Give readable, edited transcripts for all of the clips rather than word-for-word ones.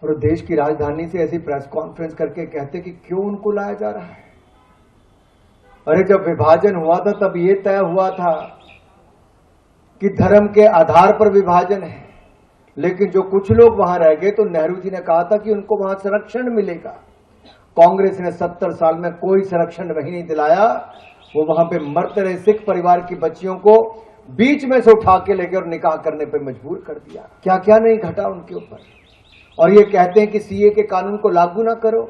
और देश की राजधानी से ऐसी प्रेस कॉन्फ्रेंस करके कहते कि क्यों उनको लाया जा रहा है। अरे जब विभाजन हुआ था तब ये तय हुआ था कि धर्म के आधार पर विभाजन है, लेकिन जो कुछ लोग वहां रह गए तो नेहरू जी ने कहा था कि उनको वहां संरक्षण मिलेगा। कांग्रेस ने 70 साल में कोई संरक्षण वही नहीं दिलाया। वो वहां पे मरते रहे सिख परिवार की बच्चियों को बीच में से उठा के लेके और निकाह करने पे मजबूर कर दिया। क्या क्या नहीं घटा उनके ऊपर। और ये कहते हैं कि सीए के कानून को लागू ना करो।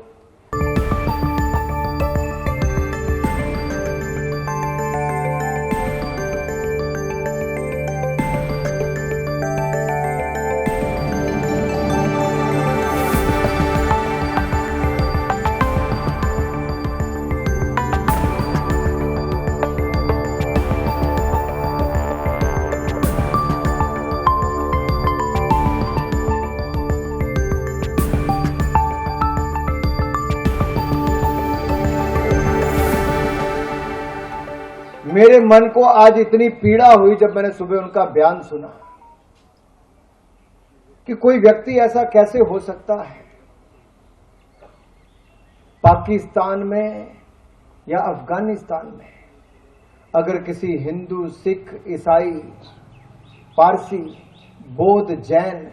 मेरे मन को आज इतनी पीड़ा हुई जब मैंने सुबह उनका बयान सुना कि कोई व्यक्ति ऐसा कैसे हो सकता है पाकिस्तान में या अफगानिस्तान में अगर किसी हिंदू, सिख, ईसाई, पारसी, बौद्ध, जैन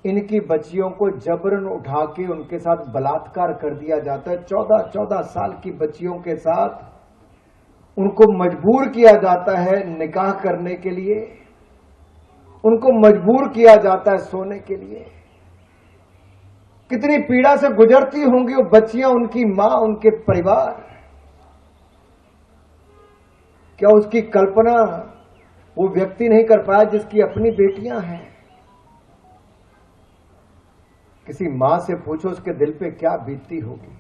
इनकी बच्चियों को जबरन उठा के उनके साथ बलात्कार कर दिया जाता है। 14-14 साल की बच्चियों के साथ उनको मजबूर किया जाता है निकाह करने के लिए, उनको मजबूर किया जाता है सोने के लिए। कितनी पीड़ा से गुजरती होंगी वो बच्चियां, उनकी मां, उनके परिवार। क्या उसकी कल्पना वो व्यक्ति नहीं कर पाया जिसकी अपनी बेटियां हैं। किसी मां से पूछो उसके दिल पे क्या बीतती होगी।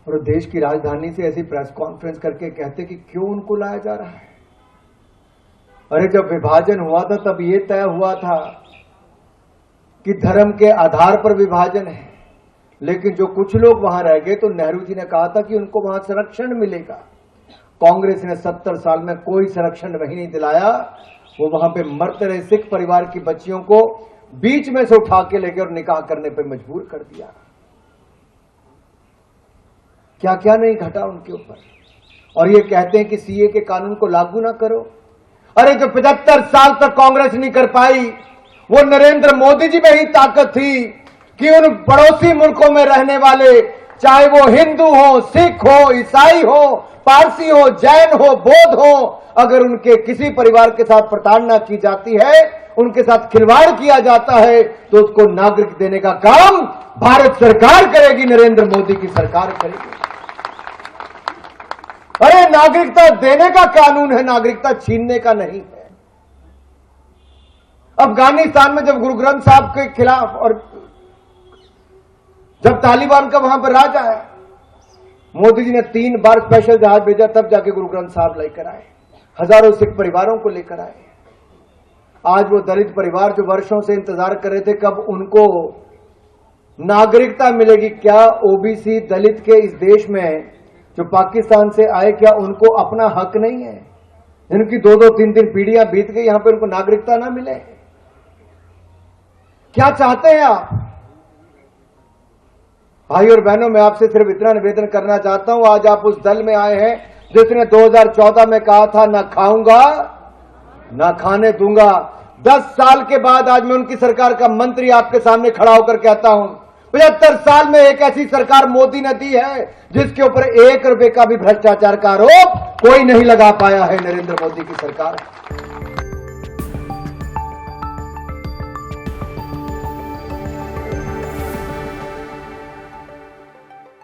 और देश की राजधानी से ऐसी प्रेस कॉन्फ्रेंस करके कहते कि क्यों उनको लाया जा रहा है। अरे जब विभाजन हुआ था तब ये तय हुआ था कि धर्म के आधार पर विभाजन है, लेकिन जो कुछ लोग वहां रह गए तो नेहरू जी ने कहा था कि उनको वहां संरक्षण मिलेगा। कांग्रेस ने 70 साल में कोई संरक्षण वही नहीं दिलाया। वो वहां पे मरते रहे सिख परिवार की बच्चियों को बीच में से उठा के लेके और निकाह करने पे मजबूर कर दिया। क्या क्या नहीं घटा उनके ऊपर। और ये कहते हैं कि सीए के कानून को लागू ना करो। अरे जो 75 साल तक कांग्रेस नहीं कर पाई, वो नरेंद्र मोदी जी में ही ताकत थी कि उन पड़ोसी मुल्कों में रहने वाले, चाहे वो हिंदू हो, सिख हो, ईसाई हो, पारसी हो, जैन हो, बौद्ध हो, अगर उनके किसी परिवार के साथ प्रताड़ना की जाती है, उनके साथ खिलवाड़ किया जाता है, तो उसको नागरिक देने का काम भारत सरकार करेगी, नरेंद्र मोदी की सरकार करेगी। अरे नागरिकता देने का कानून है, नागरिकता छीनने का नहीं है। अफगानिस्तान में जब गुरु ग्रंथ साहब के खिलाफ और जब तालिबान का वहां पर राज आया, मोदी जी ने 3 बार स्पेशल जहाज भेजा, तब जाके गुरु ग्रंथ साहब लेकर आए। हजारों सिख परिवारों को लेकर आए। आज वो दलित परिवार जो वर्षों से इंतजार कर रहे थे कब उनको नागरिकता मिलेगी, क्या ओबीसी दलित के इस देश में जो पाकिस्तान से आए, क्या उनको अपना हक नहीं है? जिनकी 2-2, 3-3 पीढ़ियां बीत गई, यहां पर उनको नागरिकता ना मिले। क्या चाहते हैं आप? भाई और बहनों, मैं आपसे सिर्फ इतना निवेदन करना चाहता हूं, आज आप उस दल में आए हैं जिसने 2014 में कहा था ना खाऊंगा ना खाने दूंगा। 10 साल के बाद आज मैं उनकी सरकार का मंत्री आपके सामने खड़ा होकर कहता हूं, 75 साल में एक ऐसी सरकार मोदी ने दी है जिसके ऊपर 1 रुपए का भी भ्रष्टाचार का आरोप कोई नहीं लगा पाया है, नरेंद्र मोदी की सरकार।